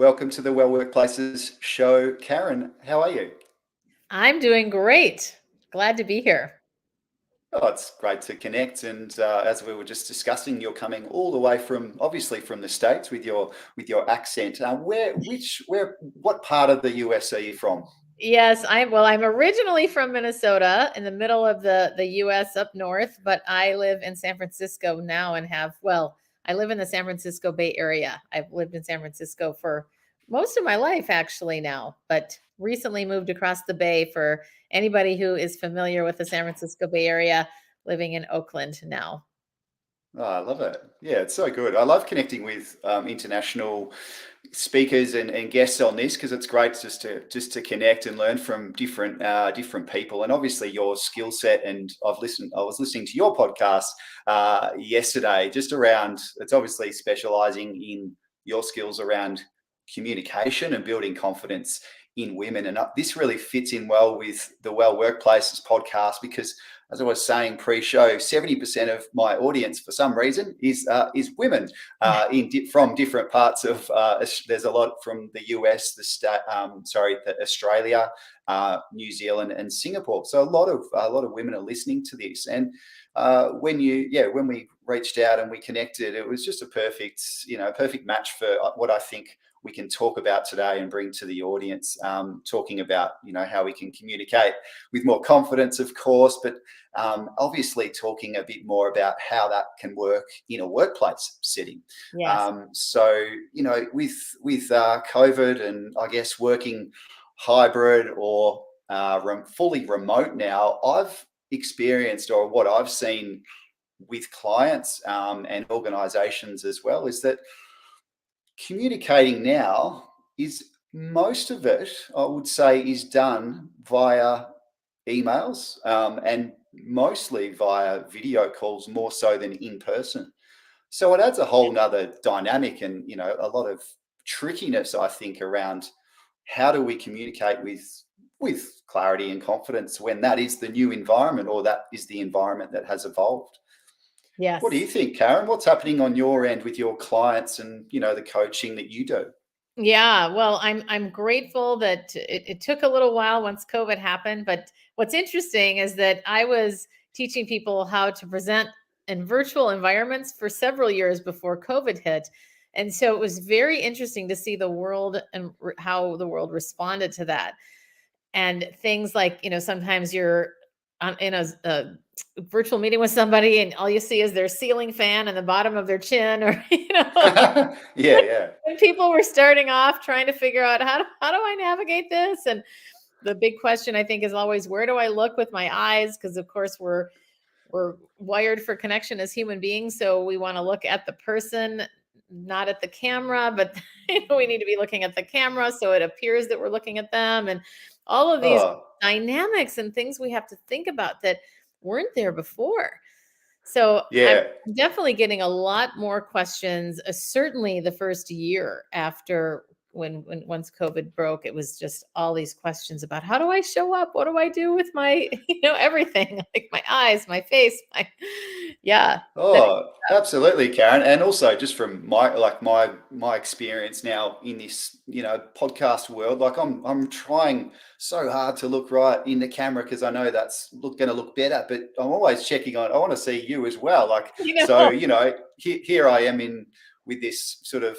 welcome to the Well Workplaces show. Karen, how are you? I'm doing great. Glad to be here. Oh, it's great to connect. And as we were just discussing, you're coming all the way from, obviously, from the States with your accent. What part of the US are you from? Yes, I'm originally from Minnesota in the middle of the US up north, but I live in San Francisco now and I live in the San Francisco Bay Area. I've lived in San Francisco for most of my life actually now, but recently moved across the bay for anybody who is familiar with the San Francisco Bay Area, living in Oakland now. Oh, I love it. Yeah, it's so good. I love connecting with international speakers and guests on this because it's great just to connect and learn from different people, and obviously your skill set. And I was listening to your podcast yesterday, just around, it's obviously specializing in your skills around communication and building confidence in women. And this really fits in well with the Well Workplaces podcast because, as I was saying pre-show, 70% of my audience, for some reason, is women from different parts of. There's a lot from the US, Australia, New Zealand, and Singapore. So a lot of women are listening to this. And when we reached out and we connected, it was just a perfect match for what I think we can talk about today and bring to the audience, talking about how we can communicate with more confidence, of course, but obviously talking a bit more about how that can work in a workplace setting. Yes. With COVID and I guess working hybrid or fully remote now, I've experienced, or what I've seen with clients and organizations as well, is that communicating now is, most of it, I would say, is done via emails and mostly via video calls, more so than in person. So it adds a whole nother dynamic and a lot of trickiness, I think, around how do we communicate with clarity and confidence when that is the new environment, or that is the environment that has evolved. What do Yes. you think, Karen? What's happening on your end with your clients and the coaching that you do? Yeah, well, I'm grateful that it took a little while once COVID happened, but what's interesting is that I was teaching people how to present in virtual environments for several years before COVID hit. And so it was very interesting to see the world and how the world responded to that. And things like, sometimes you're in a virtual meeting with somebody and all you see is their ceiling fan and the bottom of their chin, or, Yeah, yeah. when people were starting off trying to figure out how do I navigate this? And the big question, I think, is always, where do I look with my eyes? Because of course we're wired for connection as human beings. So we want to look at the person, not at the camera, but we need to be looking at the camera so it appears that we're looking at them. And all of these Oh, dynamics and things we have to think about that weren't there before. So I'm yeah. definitely getting a lot more questions. Certainly the first year after, when once COVID broke, it was just all these questions about, how do I show up? What do I do with my, everything, like my eyes, my face, yeah. Oh, absolutely, Karen. And also, just from my experience now in this podcast world, like I'm trying so hard to look right in the camera because I know that's going to look better. But I'm always checking on. I want to see you as well. Like, You so know, here I am with this sort of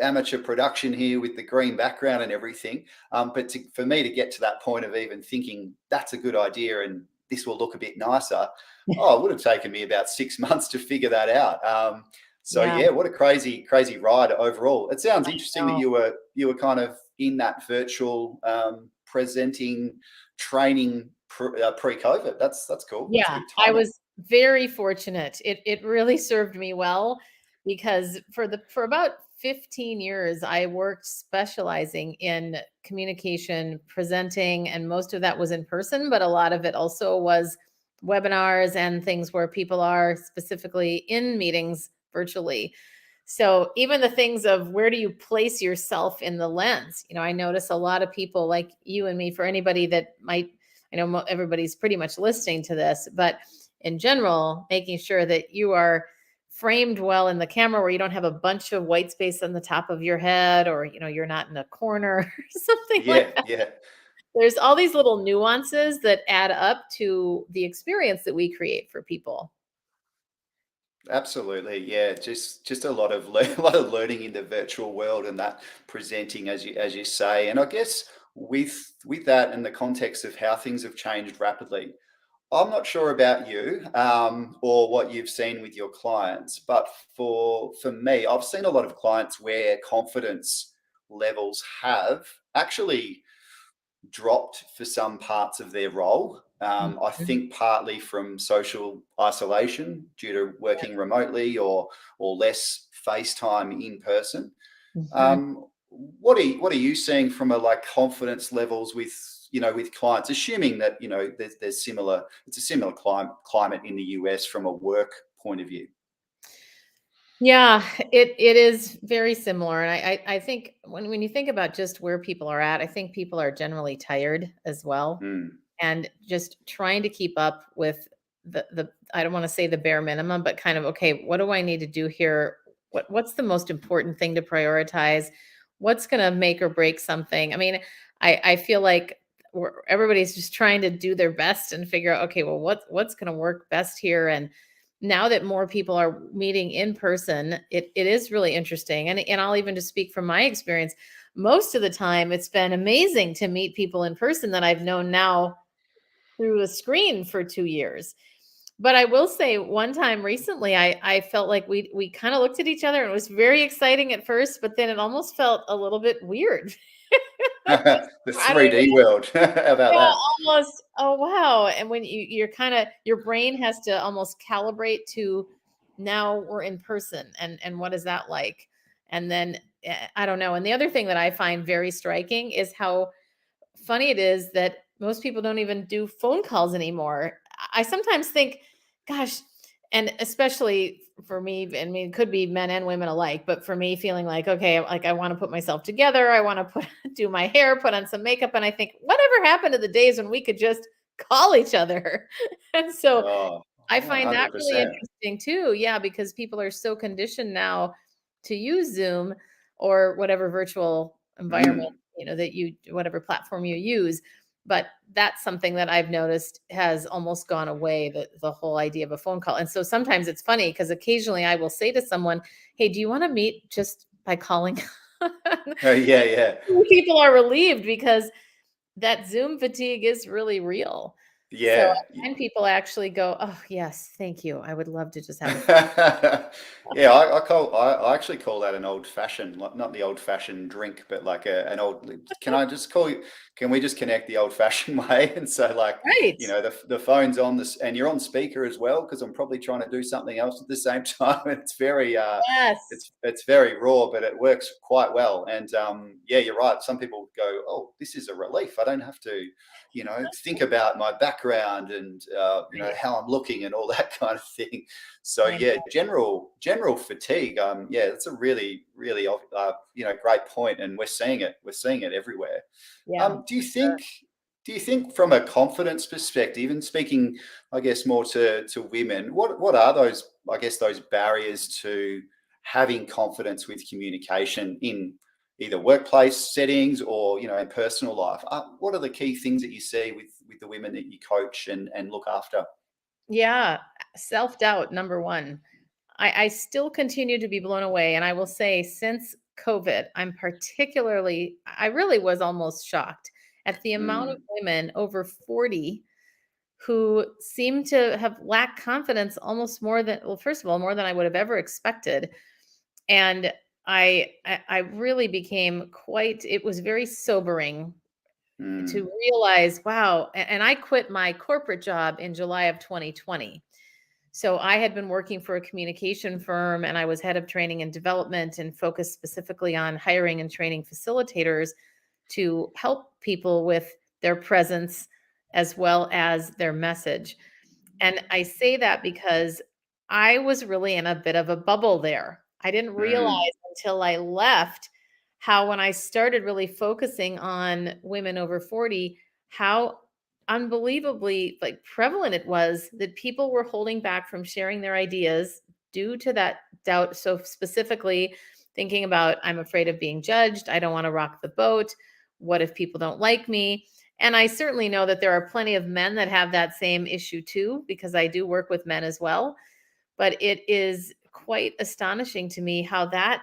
amateur production here with the green background and everything. But for me to get to that point of even thinking that's a good idea and this will look a bit nicer, it would have taken me about 6 months to figure that out. So yeah, yeah, what a crazy ride overall. It sounds I interesting that know. you were kind of in that virtual presenting training pre-COVID. That's cool. That's Yeah, good I timing. was very fortunate. It really served me well because for about 15 years I worked specializing in communication, presenting, and most of that was in person, but a lot of it also was webinars and things where people are specifically in meetings virtually. So even the things of, where do you place yourself in the lens? I notice a lot of people like you and me, for anybody that might, I know everybody's pretty much listening to this, but in general, making sure that you are framed well in the camera where you don't have a bunch of white space on the top of your head, or you're not in a corner or something like Yeah, that. yeah. There's all these little nuances that add up to the experience that we create for people. Absolutely, yeah. Just a lot of a lot of learning in the virtual world and that presenting, as you say. And I guess with that in the context of how things have changed rapidly, I'm not sure about you or what you've seen with your clients, but for me, I've seen a lot of clients where confidence levels have actually dropped for some parts of their role. I Mhm. think partly from social isolation due to working remotely or less FaceTime in person. Mhm. What are you seeing from a like confidence levels with with clients, assuming that there's similar it's a similar climate in the US from a work point of view. Yeah, it is very similar, and I think when you think about just where people are at, I think people are generally tired as well, Mm. and just trying to keep up with the I don't want to say the bare minimum, but kind of, okay, what do I need to do here? What's the most important thing to prioritize? What's going to make or break something? I mean, I feel like everybody's just trying to do their best and figure out, okay, well, what's going to work best here? And now that more people are meeting in person, it is really interesting. And I'll even just speak from my experience. Most of the time, it's been amazing to meet people in person that I've known now through a screen for 2 years. But I will say one time recently, I felt like we kind of looked at each other and it was very exciting at first, but then it almost felt a little bit weird. The I don't even 3D world. How about Yeah, that? almost. Oh, wow. And when you're kind of, your brain has to almost calibrate to, now we're in person, and what is that like? And then I don't know. And the other thing that I find very striking is how funny it is that most people don't even do phone calls anymore. I sometimes think, gosh, and especially for me, I mean, it could be men and women alike, but for me, feeling like, okay, like I want to put myself together, I want to do my hair, put on some makeup, and I think, whatever happened to the days when we could just call each other? And so Oh, I find that really 100%. interesting too. Yeah, because people are so conditioned now to use Zoom or whatever virtual environment, Mm. that you, whatever platform you use. But that's something that I've noticed has almost gone away, the whole idea of a phone call. And so sometimes it's funny because occasionally I will say to someone, "Hey, do you want to meet just by calling?" Oh, yeah, yeah. People are relieved because that Zoom fatigue is really real. So Yeah. I find people actually go, "Oh, yes, thank you. I would love to just have a." Yeah, I actually call that an old fashioned, not the old fashioned drink, but like an old. Can I just call you? Can we just connect the old fashioned way? And so, like, Right. the phone's on this, and you're on speaker as well because I'm probably trying to do something else at the same time. It's very Yes. it's very raw, but it works quite well. And yeah, you're right. Some people go, "Oh, this is a relief. I don't have to." Think about my background and Right. how I'm looking and all that kind of thing. So I yeah, know. general fatigue. Yeah, that's a really really great point, and we're seeing it. We're seeing it everywhere. Yeah. Do you think? Do you think, from a confidence perspective, and speaking, I guess, more to women, what are those? I guess those barriers to having confidence with communication in either workplace settings or in personal life. What are the key things that you see with the women that you coach and look after? Yeah. Self-doubt, number one. I still continue to be blown away. And I will say, since COVID, I really was almost shocked at the amount of Mm, women over 40 who seem to have lacked confidence almost more than, well, first of all, more than I would have ever expected. And I really became quite, it was very sobering to mm, realize, wow. And I quit my corporate job in July of 2020. So I had been working for a communication firm, and I was head of training and development and focused specifically on hiring and training facilitators to help people with their presence as well as their message. And I say that because I was really in a bit of a bubble there. I didn't realize mm, until I left how, when I started really focusing on women over 40, how unbelievably like prevalent it was that people were holding back from sharing their ideas due to that doubt. So specifically thinking about, I'm afraid of being judged. I don't want to rock the boat. What if people don't like me? And I certainly know that there are plenty of men that have that same issue too, because I do work with men as well. But it is quite astonishing to me how that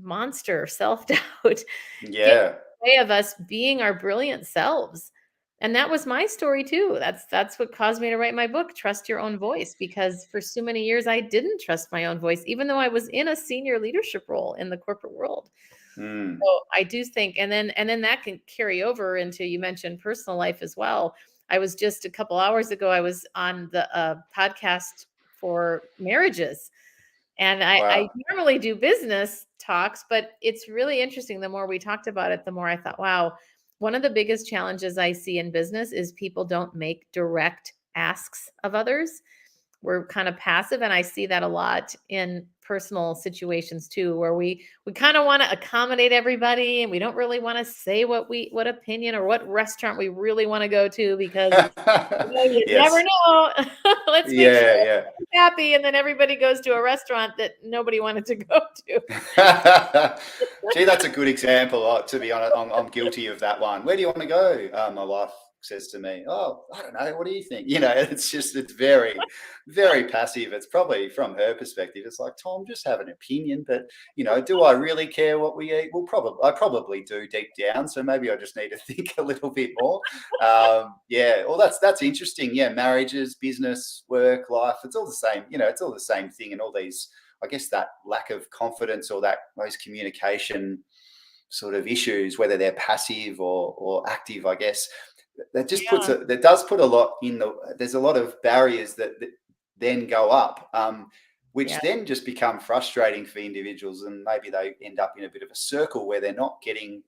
monster self-doubt gets in Yeah. the way of us being our brilliant selves. And that was my story too. That's what caused me to write my book, Trust Your Own Voice, because for so many years I didn't trust my own voice, even though I was in a senior leadership role in the corporate world. Mm. So I do think, and then that can carry over into, you mentioned personal life as well. I was just a couple hours ago, I was on the podcast for marriages, and I Wow. normally do business talks, but it's really interesting. The more we talked about it, the more I thought, wow, one of the biggest challenges I see in business is people don't make direct asks of others. We're kind of passive, and I see that a lot in personal situations too, where we kind of want to accommodate everybody, and we don't really want to say what opinion or what restaurant we really want to go to, because you never Yes. know. Let's make sure Yeah, yeah. everybody's happy, and then everybody goes to a restaurant that nobody wanted to go to. Gee, that's a good example. To be honest, I'm guilty of that one. Where do you want to go? My wife says to me, "Oh, I don't know. What do you think?" It's very, very passive. It's probably from her perspective. It's like, Tom, just have an opinion, but do I really care what we eat? Well, I probably do deep down. So maybe I just need to think a little bit more. Yeah. Well, that's interesting. Yeah, marriages, business, work, life. It's all the same. It's all the same thing, and all these, I guess, that lack of confidence or those communication sort of issues, whether they're passive or active, I guess, Yeah, that does put a lot in there's a lot of barriers that then go up, yeah, which then just become frustrating for individuals, and maybe they end up in a bit of a circle where they're not getting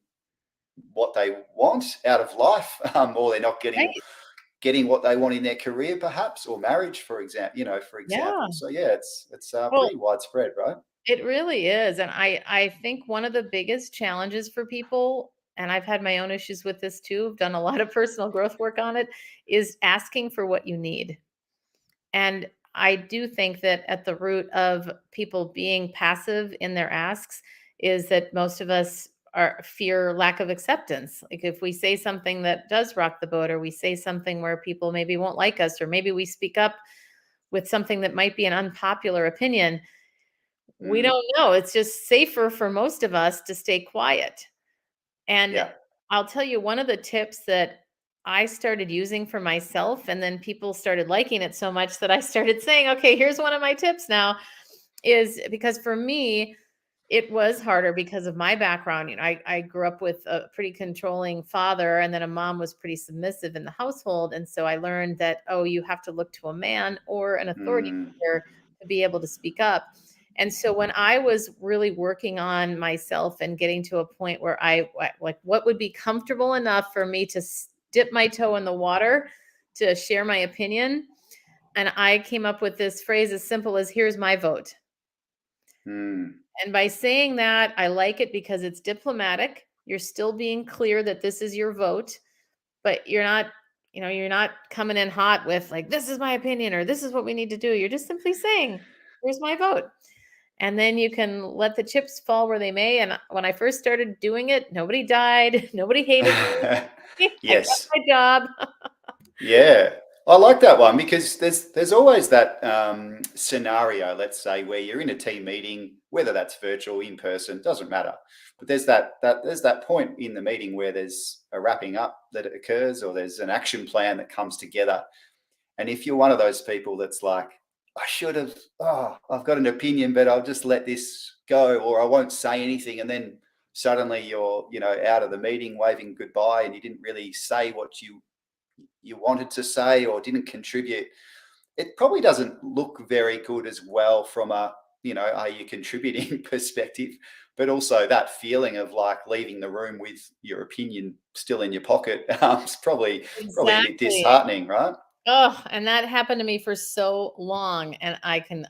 what they want out of life, or they're not getting right. what they want in their career, perhaps, or marriage, for example. For Yeah. example. So yeah, it's Well, pretty widespread, right? it really is. And I think one of the biggest challenges for people, and I've had my own issues with this too, I've done a lot of personal growth work on it, is asking for what you need. And I do think that at the root of people being passive in their asks is that most of us are fear lack of acceptance. Like if we say something that does rock the boat, or we say something where people maybe won't like us, or maybe we speak up with something that might be an unpopular opinion, we Mm, don't know. It's just safer for most of us to stay quiet. And yeah. I'll tell you one of the tips that I started using for myself, and then people started liking it so much that I started saying, okay, here's one of my tips now, is because for me, it was harder because of my background. I grew up with a pretty controlling father, and then a mom was pretty submissive in the household. And so I learned that, oh, you have to look to a man or an authority Mm, figure to be able to speak up. And so when I was really working on myself and getting to a point where like, what would be comfortable enough for me to dip my toe in the water to share my opinion, and I came up with this phrase as simple as, here's my vote. mm, And by saying that, I like it because it's diplomatic. You're still being clear that this is your vote, but you're not coming in hot with like, this is my opinion or this is what we need to do. You're just simply saying, here's my vote. And then you can let the chips fall where they may. And when I first started doing it, nobody died, nobody hated me. I kept yes. my job. Yeah. I like that one because there's always that scenario, let's say, where you're in a team meeting, whether that's virtual, in person, doesn't matter. But there's that point in the meeting where there's a wrapping up that occurs, or there's an action plan that comes together. And if you're one of those people that's like, I should have, I've got an opinion, but I'll just let this go, or I won't say anything. And then suddenly you're, out of the meeting waving goodbye, and you didn't really say what you wanted to say, or didn't contribute. It probably doesn't look very good as well from a, are you contributing perspective, but also that feeling of like leaving the room with your opinion still in your pocket. It's probably a bit Exactly. disheartening, right? Oh, and that happened to me for so long. And I can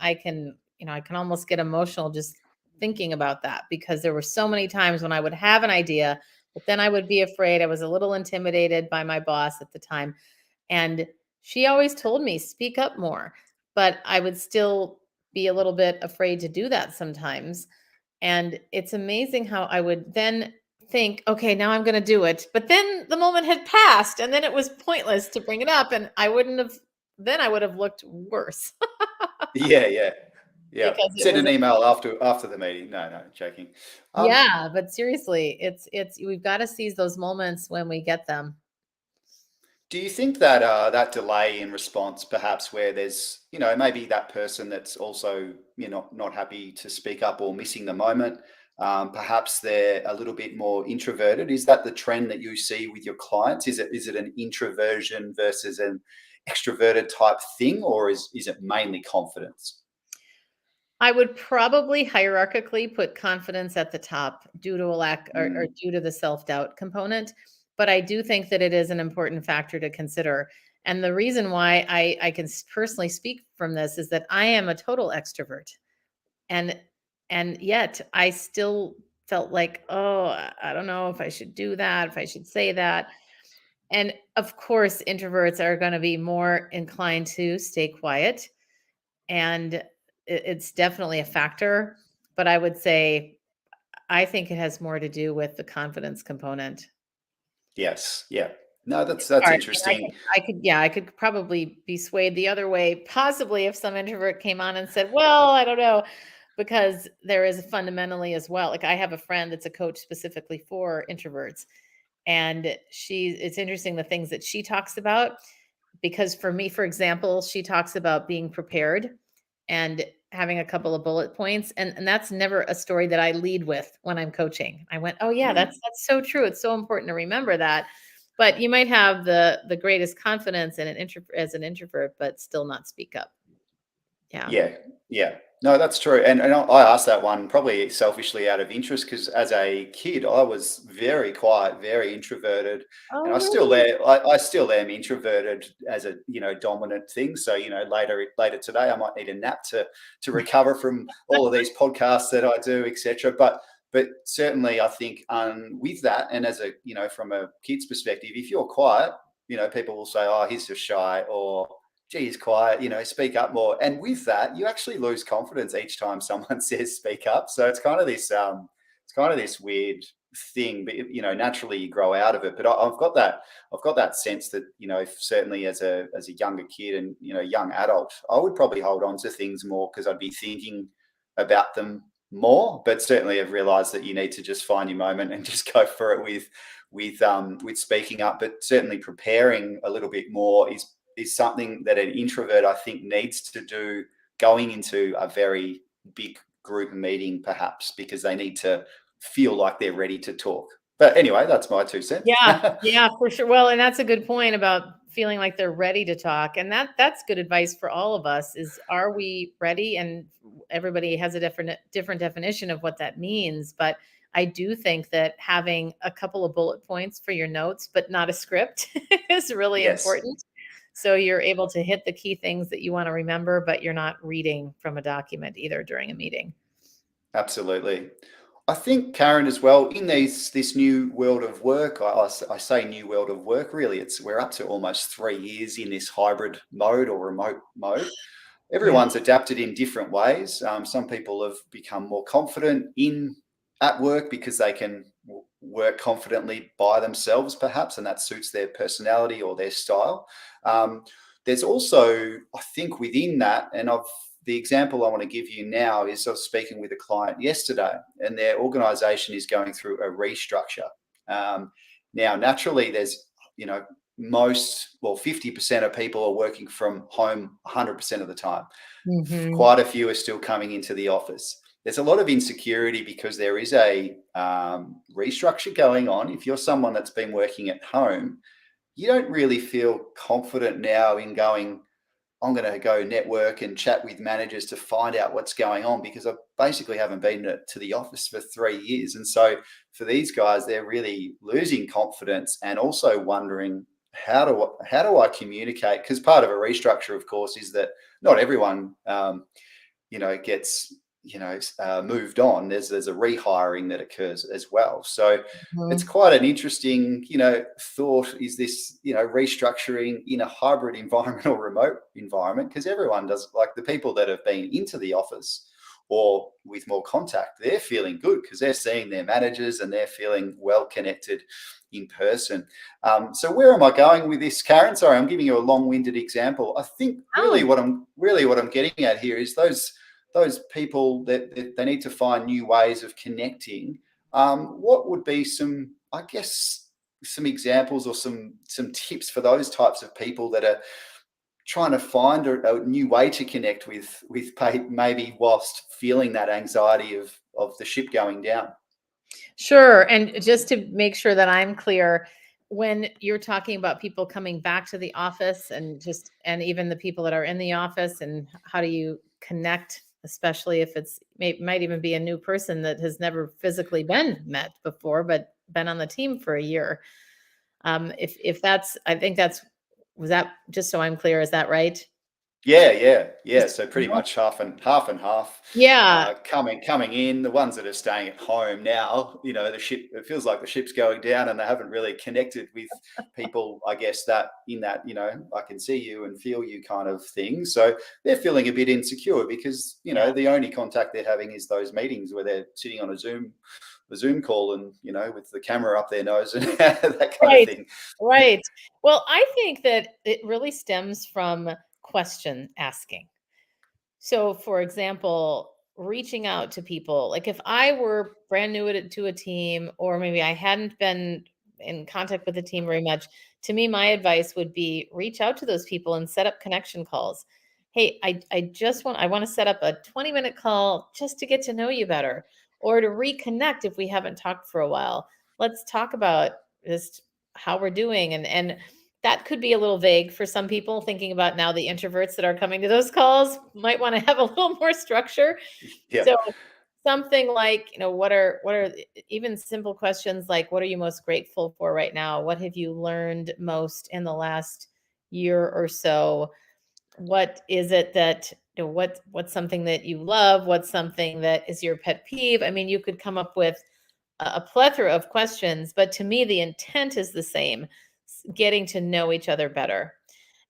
almost get emotional just thinking about that, because there were so many times when I would have an idea, but then I would be afraid. I was a little intimidated by my boss at the time. And she always told me, speak up more. But I would still be a little bit afraid to do that sometimes. And it's amazing how I would then think, okay, now I'm going to do it. But then the moment had passed and then it was pointless to bring it up. And I would have looked worse Yeah, yeah, yeah. because it Send was, an email after the meeting. No, no, joking. Um, yeah, but seriously, we've got to seize those moments when we get them. Do you think that that delay in response, perhaps where there's, maybe that person that's also, not happy to speak up or missing the moment, perhaps they're a little bit more introverted. Is that the trend that you see with your clients? Is it an introversion versus an extroverted type thing, or is it mainly confidence? I would probably hierarchically put confidence at the top due to a lack or Mm, due to the self-doubt component. But I do think that it is an important factor to consider. And the reason why I can personally speak from this is that I am a total extrovert. And and yet I still felt like, oh, I don't know if I should do that, if I should say that. And of course, introverts are going to be more inclined to stay quiet and it's definitely a factor, but I would say I think it has more to do with the confidence component. yes, yeah. No, It's that's hard. And interesting. yeah, I could probably be swayed the other way, possibly if some introvert came on and said, "Well, I don't know," because there is fundamentally as well. Like I have a friend that's a coach specifically for introverts, and it's interesting the things that she talks about because for me, for example, she talks about being prepared and having a couple of bullet points and that's never a story that I lead with when I'm coaching. I went, "Oh yeah, Mm. that's so true. It's so important to remember that." But you might have the greatest confidence in as an introvert but still not speak up. Yeah. Yeah, yeah. No, that's true. And I asked that one probably selfishly out of interest because as a kid, I was very quiet, very introverted, and Oh, really? I still am introverted as a dominant thing. So later today, I might need a nap to recover from all of these podcasts that I do, etc. But certainly, I think with that, and as a from a kid's perspective, if you're quiet, people will say, "Oh, he's just shy," or gee, he's quiet, speak up more. And with that, you actually lose confidence each time someone says speak up. So it's kind of this weird thing, but naturally you grow out of it. But I've got that sense that, certainly as a younger kid and, young adult, I would probably hold on to things more because I'd be thinking about them more. But certainly I've realized that you need to just find your moment and just go for it with speaking up, but certainly preparing a little bit more is something that an introvert I think needs to do going into a very big group meeting, perhaps because they need to feel like they're ready to talk. But anyway, that's my 2 cents. Yeah, yeah, for sure. Well, and that's a good point about feeling like they're ready to talk. And that's good advice for all of us is are we ready? And everybody has a different definition of what that means, but I do think that having a couple of bullet points for your notes but not a script is really Yes, important. So you're able to hit the key things that you want to remember, but you're not reading from a document either during a meeting. absolutely. I think, Karen, as well, in this new world of work, I say new world of work, really, we're up to almost 3 years in this hybrid mode or remote mode. Yeah. Everyone's adapted in different ways. Some people have become more confident in at work because they can work confidently by themselves, perhaps, and that suits their personality or their style. Um, there's also, I think, within that, and the example I want to give you now is I was speaking with a client yesterday, and their organisation is going through a restructure. Now, naturally, there's you know 50% of people are working from home 100% of the time. Hmm. Quite a few are still coming into the office. There's a lot of insecurity because there is a restructure going on. If you're someone that's been working at home, you don't really feel confident now in going, I'm going to go network and chat with managers to find out what's going on because I basically haven't been to the office for 3 years. And so for these guys, they're really losing confidence and also wondering how do I communicate? Because part of a restructure, of course, is that not everyone gets moved on, there's a rehiring that occurs as well. So it's Mhm. quite an interesting, thought. Is this, restructuring in a hybrid environment or remote environment? Because everyone does, like the people that have been into the office or with more contact, they're feeling good because they're seeing their managers and they're feeling well connected in person. So where am I going with this, Karen? Sorry, I'm giving you a long-winded example. I think Oh, really what I'm getting at here is those people that they need to find new ways of connecting. What would be some, I guess, some examples or some tips for those types of people that are trying to find a new way to connect with maybe whilst feeling that anxiety of the ship going down? sure. And just to make sure that I'm clear, when you're talking about people coming back to the office and even the people that are in the office, and how do you connect, especially if might even be a new person that has never physically been met before, but been on the team for a year. If that's, I think was that, just so I'm clear, is that right? Yeah. Just, So pretty much half and half. yeah, Coming in, the ones that are staying at home now, the ship. It feels like the ship's going down, and they haven't really connected with people. I guess that in that, I can see you and feel you kind of thing. So they're feeling a bit insecure because yeah. the only contact they're having is those meetings where they're sitting on a Zoom call, and with the camera up their nose and that kind of Right. thing. Right. Well, I think that it really stems from question asking. So, for example, reaching out to people, like if I were brand new to a team, or maybe I hadn't been in contact with the team very much, to me, my advice would be reach out to those people and set up connection calls. Hey, I want to set up a 20-minute call just to get to know you better, or to reconnect if we haven't talked for a while. Let's talk about just how we're doing. And that could be a little vague for some people, thinking about now the introverts that are coming to those calls might want to have a little more structure. Yeah, So something like, what are even simple questions like, what are you most grateful for right now? What have you learned most in the last year or so? What is it that, what's something that you love? What's something that is your pet peeve? I mean, you could come up with a plethora of questions, but to me, the intent is the same, getting to know each other better.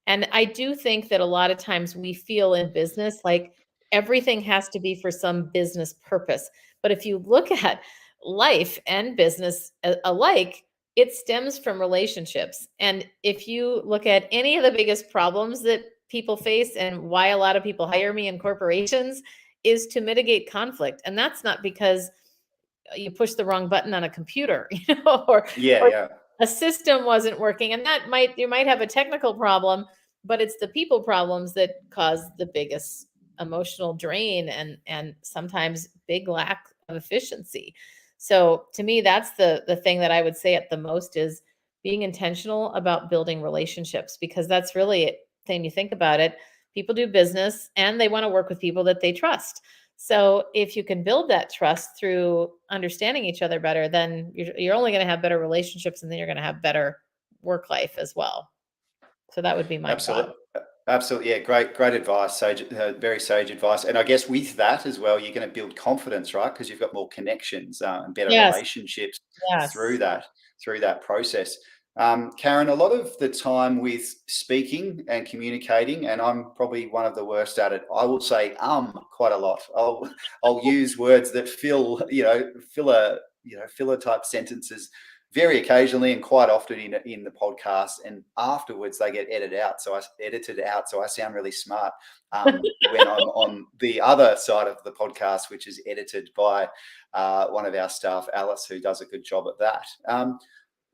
And I do think that a lot of times we feel in business like everything has to be for some business purpose. But if you look at life and business alike, it stems from relationships. And if you look at any of the biggest problems that people face and why a lot of people hire me in corporations, is to mitigate conflict. And that's not because you push the wrong button on a computer, yeah, or yeah. a system wasn't working. And you might have a technical problem, but it's the people problems that cause the biggest emotional drain, and sometimes big lack of efficiency. So to me, that's the thing that I would say at the most is being intentional about building relationships, because that's really it. Thing you think about it, people do business and they want to work with people that they trust. So if you can build that trust through understanding each other better, then you're only going to have better relationships, and then you're going to have better work life as well. So that would be my thought. Absolutely. Absolutely. Yeah. Great advice. Very sage advice. And I guess with that as well, you're going to build confidence, right? Because you've got more connections and better Yes. relationships through Yes. that process. Karen, a lot of the time with speaking and communicating, and I'm probably one of the worst at it. I will say quite a lot. I'll use words that filler type sentences very occasionally and quite often in the podcast, and afterwards they get edited out, so I sound really smart when I'm on the other side of the podcast, which is edited by one of our staff, Alice, who does a good job at that.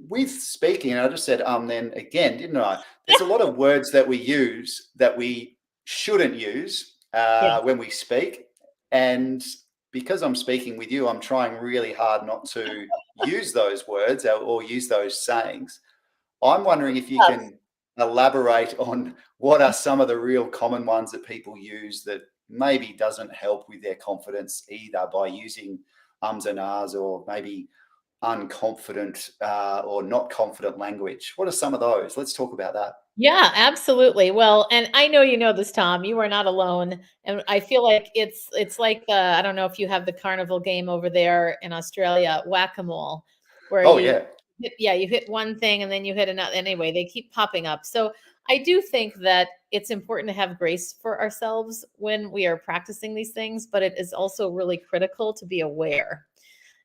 With speaking, and I just said then again, didn't I? There's a lot of words that we use that we shouldn't use Yeah. when we speak, and because I'm speaking with you, I'm trying really hard not to use those words or use those sayings. I'm wondering if you Yes. can elaborate on what are some of the real common ones that people use that maybe doesn't help with their confidence either, by using ums and ahs, or maybe unconfident or not confident language. What are some of those? Let's talk about that. Yeah, absolutely. Well, and I know you know this, Tom. You are not alone, and I feel like it's like the I don't know if you have the carnival game over there in Australia, whack-a-mole, where Oh yeah. you hit one thing and then you hit another. Anyway, they keep popping up. So I do think that it's important to have grace for ourselves when we are practicing these things, but it is also really critical to be aware.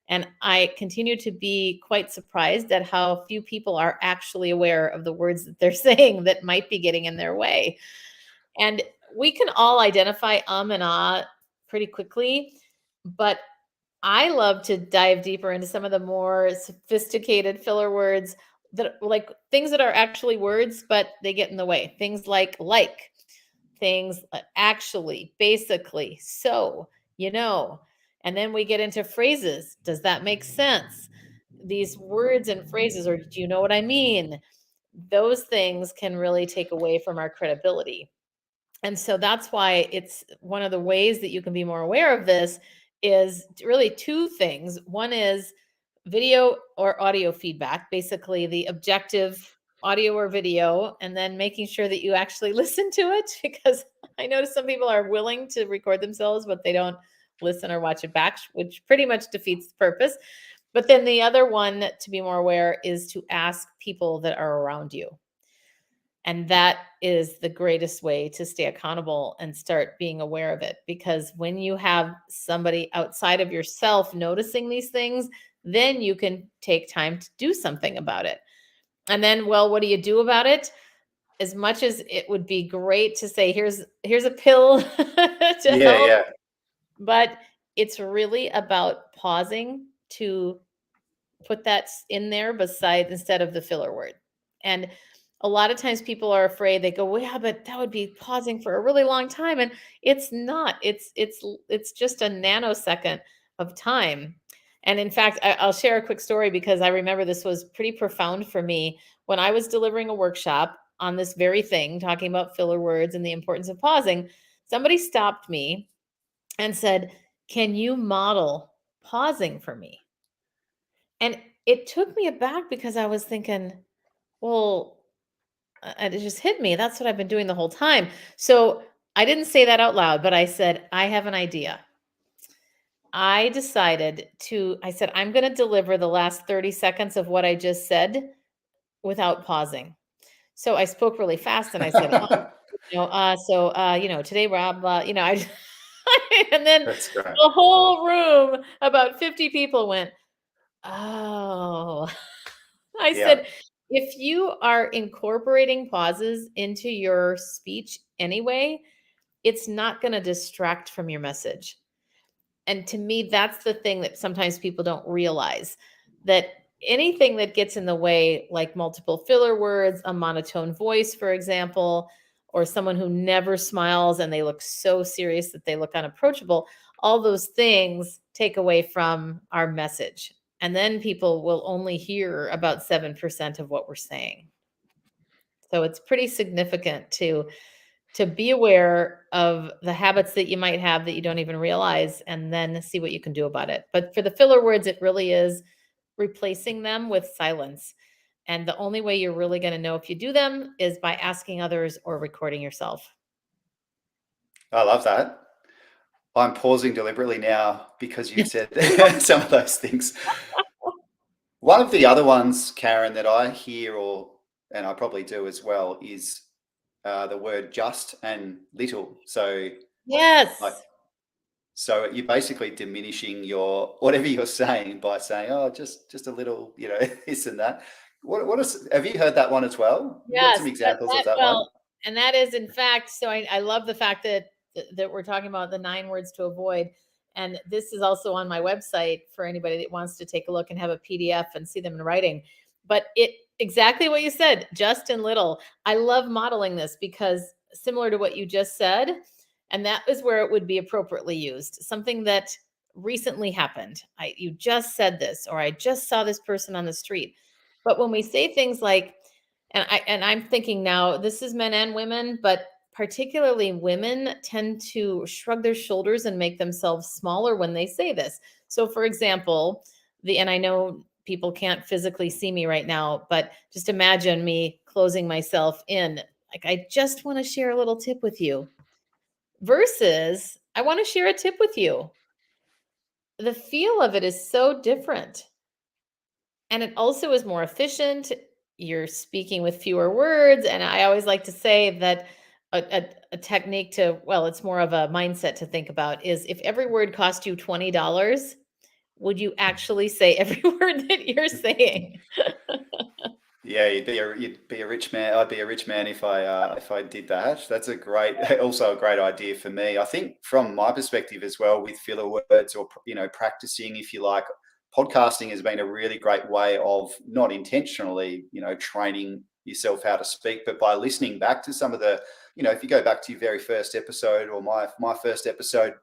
And I continue to be quite surprised at how few people are actually aware of the words that they're saying that might be getting in their way. And we can all identify and ah pretty quickly, but I love to dive deeper into some of the more sophisticated filler words that like things that are actually words, but they get in the way. Things like, things actually, basically, so, you know. And then we get into phrases. Does that make sense? These words and phrases, or do you know what I mean? Those things can really take away from our credibility. And so that's why it's one of the ways that you can be more aware of this is really two things. One is video or audio feedback, basically the objective audio or video, and then making sure that you actually listen to it because I notice some people are willing to record themselves, but they don't listen or watch it back, which pretty much defeats the purpose. But then the other one to be more aware is to ask people that are around you. And that is the greatest way to stay accountable and start being aware of it. Because when you have somebody outside of yourself noticing these things, then you can take time to do something about it. And then, well, what do you do about it? As much as it would be great to say, here's a pill to Yeah, help, yeah. but it's really about pausing to put that in there beside instead of the filler word. And a lot of times people are afraid. They go, well, yeah, but that would be pausing for a really long time. And it's not. It's just a nanosecond of time. And in fact, I'll share a quick story because I remember this was pretty profound for me when I was delivering a workshop on this very thing, talking about filler words and the importance of pausing. Somebody stopped me and said, can you model pausing for me? And it took me aback because I was thinking, well, and it just hit me. That's what I've been doing the whole time. So I didn't say that out loud, but I said, I have an idea. I said, I'm going to deliver the last 30 seconds of what I just said without pausing. So I spoke really fast and I said, today, Rob, and then That's great. the whole room, about 50 people went, oh, I Yeah. said, if you are incorporating pauses into your speech anyway, it's not going to distract from your message. And to me, that's the thing that sometimes people don't realize that anything that gets in the way, like multiple filler words, a monotone voice, for example, or someone who never smiles and they look so serious that they look unapproachable, all those things take away from our message. And then people will only hear about 7% of what we're saying. So it's pretty significant to be aware of the habits that you might have that you don't even realize and then see what you can do about it. But for the filler words, it really is replacing them with silence. And the only way you're really going to know if you do them is by asking others or recording yourself. I love that. I'm pausing deliberately now because you've said some of those things. One of the other ones, Karen, that I hear, and I probably do as well, is the word just and little. So, like, Yes. so you're basically diminishing your whatever you're saying by saying, "Oh, just a little," this and that. What is? Have you heard that one as well? You got Yes, some examples of that one? well, and that is in fact, so I love the fact that we're talking about the 9 words to avoid. And this is also on my website for anybody that wants to take a look and have a PDF and see them in writing. But it exactly what you said, just and little. I love modeling this because similar to what you just said, and that is where it would be appropriately used. Something that recently happened. You just said this, or I just saw this person on the street. But when we say things like, I'm thinking now, this is men and women, but particularly women tend to shrug their shoulders and make themselves smaller when they say this. So, for example, and I know people can't physically see me right now, but just imagine me closing myself in. Like, I just want to share a little tip with you versus I want to share a tip with you. The feel of it is so different. And it also is more efficient. You're speaking with fewer words. And I always like to say that a technique to, well, it's more of a mindset to think about is if every word cost you $20, would you actually say every word that you're saying? Yeah, you'd be a rich man. I'd be a rich man if I did that. That's a great, also a great idea for me. I think from my perspective as well, with filler words or practicing, if you like, podcasting has been a really great way of not intentionally, training yourself how to speak, but by listening back to some of the, if you go back to your very first episode or my first episode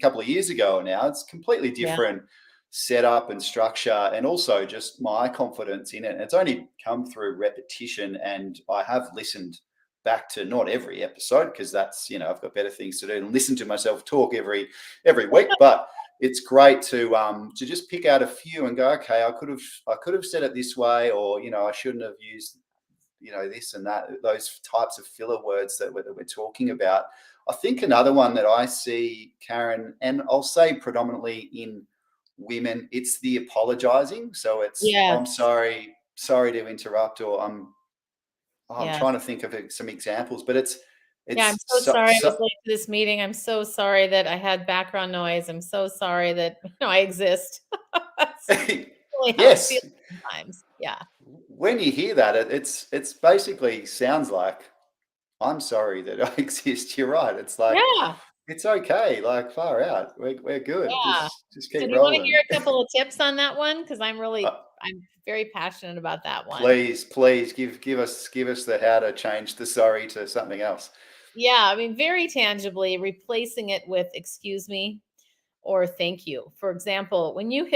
couple of years ago now, it's completely Yeah. different setup and structure, and also just my confidence in it. And it's only come through repetition, and I have listened back to not every episode because that's I've got better things to do than listen to myself talk every week. But it's great to just pick out a few and go, okay, I could have said it this way, or I shouldn't have used this and that, those types of filler words that we're talking about. I think another one that I see, Karen, and I'll say predominantly in women, it's the apologizing. So it's, I'm Yes. sorry to interrupt, or I'm Yeah. trying to think of some examples, but Yeah, I'm it's so sorry I was so late to this meeting. I'm so sorry that I had background noise. I'm so sorry that I exist. That's really how it feels yes. sometimes. Yeah. When you hear that, it's basically sounds like, I'm sorry that I exist. You're right. It's like, Yeah. it's okay. Like, far out. We're good. Yeah. Just So keep do you want to hear rolling. a couple of tips on that one? Because Uh, I'm very passionate about that one. please give us the how to change the sorry to something else. Yeah, I mean, very tangibly replacing it with excuse me or thank you. For example, when you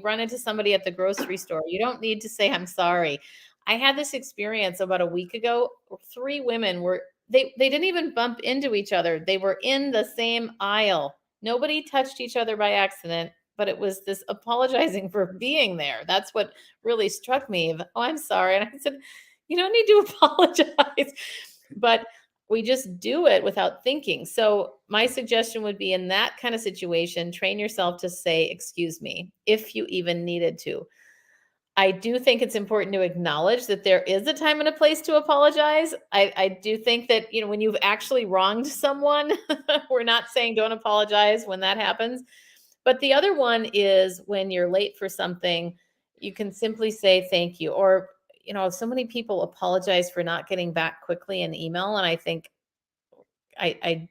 run into somebody at the grocery store, you don't need to say I'm sorry. I had this experience about a week ago. Three women were they didn't even bump into each other. They were in the same aisle. Nobody touched each other by accident, but it was this apologizing for being there. That's what really struck me. Oh, I'm sorry. And I said, you don't need to apologize. But we just do it without thinking. So my suggestion would be in that kind of situation, train yourself to say, excuse me, if you even needed to. I do think it's important to acknowledge that there is a time and a place to apologize. I do think that, when you've actually wronged someone, we're not saying don't apologize when that happens. But the other one is when you're late for something, you can simply say thank you. Or, so many people apologize for not getting back quickly in email. And I think I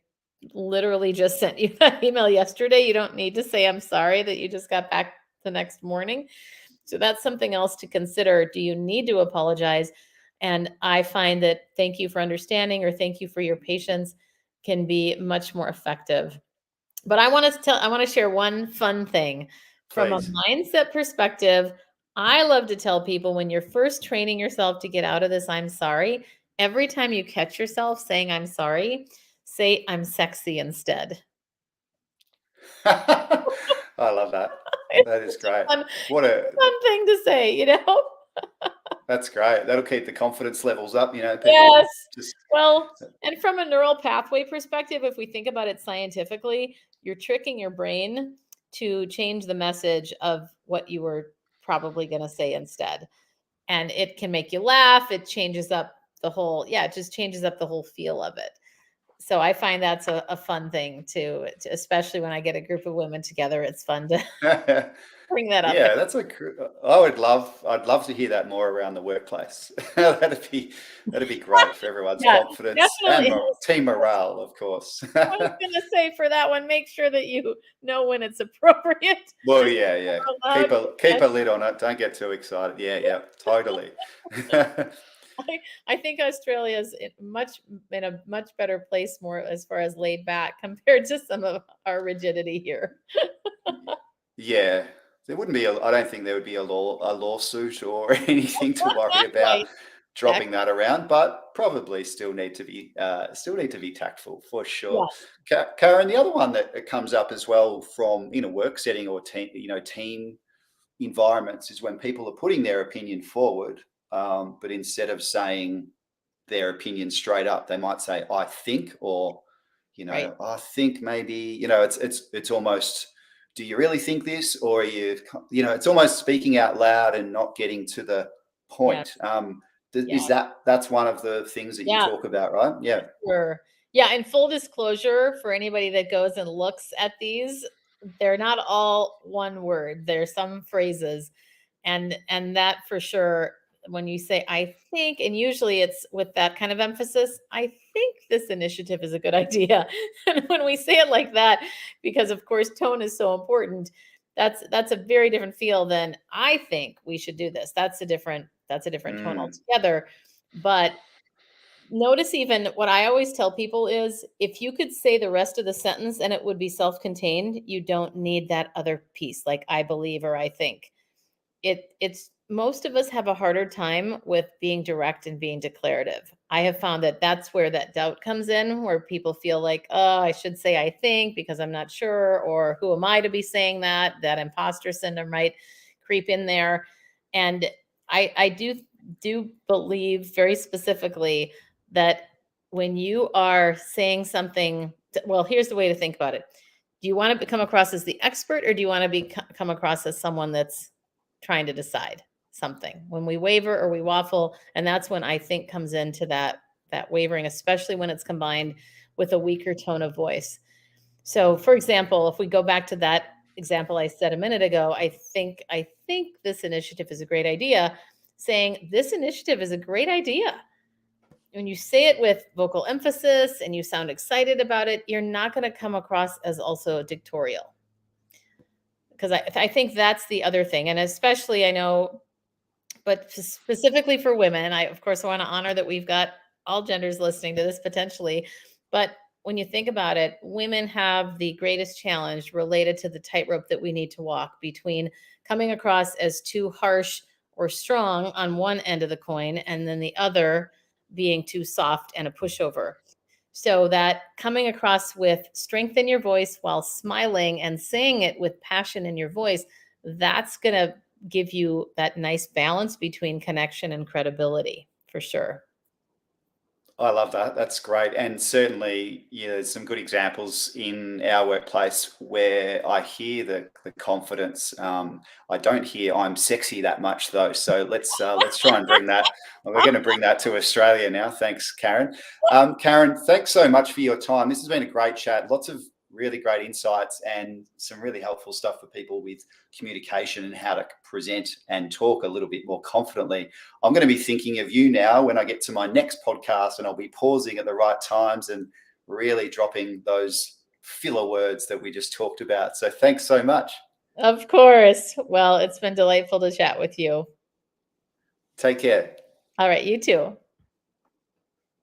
literally just sent you that email yesterday. You don't need to say I'm sorry that you just got back the next morning. So that's something else to consider. Do you need to apologize? And I find that thank you for understanding or thank you for your patience can be much more effective. But I want to share one fun thing from a Please. mindset perspective. I love to tell people when you're first training yourself to get out of this I'm sorry, every time you catch yourself saying I'm sorry, say I'm sexy instead. I love that. That is It's such great. a fun, What a fun thing to say. That's great. That'll keep the confidence levels up. People Yes. just Well, and from a neural pathway perspective, if we think about it scientifically, you're tricking your brain to change the message of what you were probably going to say instead. And it can make you laugh. It changes up it just changes up the whole feel of it. So I find that's a fun thing especially when I get a group of women together. It's fun to bring that up. yeah, I'd love to hear that more around the workplace. That'd be great for everyone's Yeah, confidence and definitely. team morale, of course. I was gonna say for that one, make sure that you know when it's appropriate. Well, yeah. Or Keep allowed. keep a lid on it. Don't get too excited. Yeah, totally. I think Australia is in a much better place, more as far as laid back compared to some of our rigidity here. Yeah, I don't think there would be a lawsuit or anything to worry about Right. dropping that around, but probably still need to be tactful for Yeah. sure. Karen, the other one that comes up as well from in a work setting or team environments is when people are putting their opinion forward, but instead of saying their opinion straight up, they might say, I think, or, Right. I think maybe, it's almost, do you really think this? Or are you, it's almost speaking out loud and not getting to the Yeah. point. Is Yeah. that's one of the things that you Yeah. talk about, right? Yeah. Sure. Yeah, and full disclosure for anybody that goes and looks at these, they're not all one word. There's some phrases, and that for sure, when you say I think, and usually it's with that kind of emphasis, I think this initiative is a good idea. And when we say it like that, because of course tone is so important, that's a very different feel than I think we should do this. That's a different tone Mm, altogether. But notice, even what I always tell people is, if you could say the rest of the sentence and it would be self-contained, you don't need that other piece, like I believe or I think. It's most of us have a harder time with being direct and being declarative. I have found that that's where that doubt comes in, where people feel like, oh, I should say I think because I'm not sure, or who am I to be saying that? That imposter syndrome might creep in there. And I do believe very specifically that when you are saying something, well, here's the way to think about it. Do you want to come across as the expert, or do you want to come across as someone that's trying to decide something? When we waver or we waffle, and that's when I think comes into that wavering, especially when it's combined with a weaker tone of voice. So, for example, if we go back to that example I said a minute ago, I think this initiative is a great idea. Saying this initiative is a great idea, when you say it with vocal emphasis and you sound excited about it, you're not going to come across as also dictatorial. Because I think that's the other thing. And especially, I know, but specifically for women, I, of course, want to honor that we've got all genders listening to this potentially. But when you think about it, women have the greatest challenge related to the tightrope that we need to walk between coming across as too harsh or strong on one end of the coin, and then the other being too soft and a pushover. So that coming across with strength in your voice while smiling and saying it with passion in your voice, that's going to give you that nice balance between connection and credibility, for sure. I love that. That's great. And certainly, there's some good examples in our workplace where I hear the confidence. I don't hear I'm sexy that much though. So let's try and bring that. We're going to bring that to Australia now. Thanks, Karen. Karen, thanks so much for your time. This has been a great chat. Lots of really great insights and some really helpful stuff for people with communication and how to present and talk a little bit more confidently. I'm going to be thinking of you now when I get to my next podcast, and I'll be pausing at the right times and really dropping those filler words that we just talked about. So thanks so much. Of course. Well, it's been delightful to chat with you. Take care. All right, you too.